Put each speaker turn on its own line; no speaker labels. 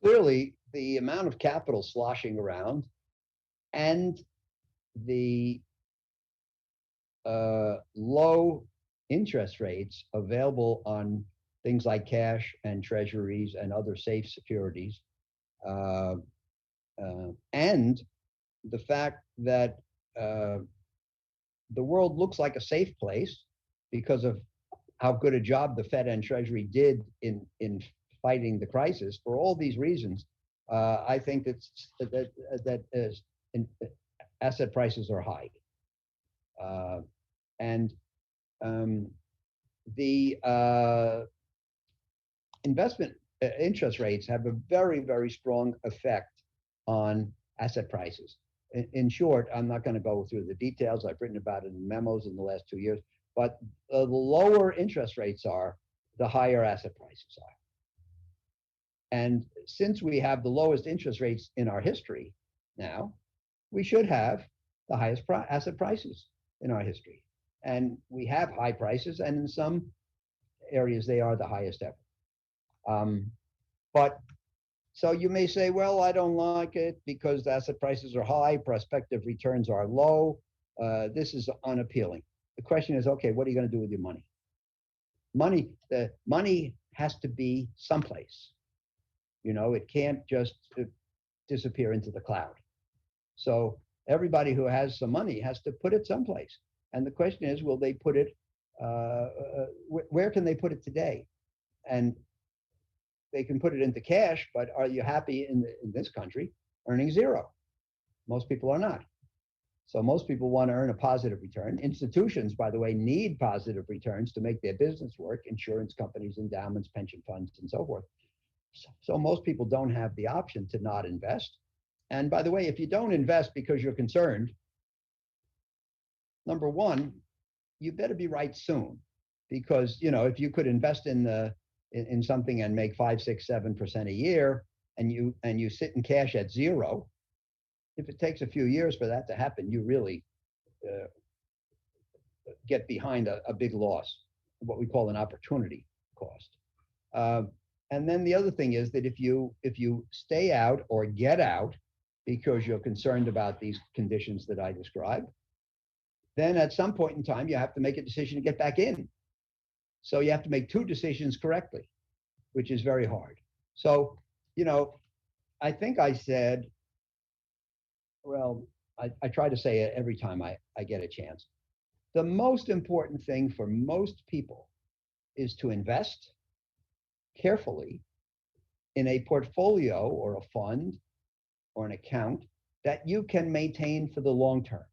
Clearly, the amount of capital sloshing around and the low interest rates available on things like cash and treasuries and other safe securities, and the fact that the world looks like a safe place because of how good a job the Fed and Treasury did in fighting the crisis. For all these reasons, I think asset prices are high, and the investment interest rates have a very, very strong effect on asset prices. In short, I'm not going to go through the details. I've written about it in memos in the last 2 years, but the lower interest rates are, the higher asset prices are. And since we have the lowest interest rates in our history now, we should have the highest asset prices in our history. And we have high prices, and in some areas they are the highest ever. But so you may say, well, I don't like it because the asset prices are high, prospective returns are low. This is unappealing. The question is, okay, what are you going to do with your money? The money has to be someplace. You know, it can't just disappear into the cloud. So everybody who has some money has to put it someplace. And the question is, will they put it, where can they put it today? And they can put it into cash, but are you happy in this country earning zero? Most people are not. So most people want to earn a positive return. Institutions, by the way, need positive returns to make their business work, insurance companies, endowments, pension funds, and so forth. So most people don't have the option to not invest. And by the way, if you don't invest because you're concerned, number one, you better be right soon, because if you could invest in something and make 5, 6, 7% a year, and you sit in cash at zero, if it takes a few years for that to happen, you really get behind a big loss, what we call an opportunity cost. And then the other thing is that if you stay out or get out because you're concerned about these conditions that I described, then at some point in time, you have to make a decision to get back in. So you have to make 2 decisions correctly, which is very hard. So, I think I said, well, I try to say it every time I get a chance. The most important thing for most people is to invest carefully in a portfolio or a fund or an account that you can maintain for the long term.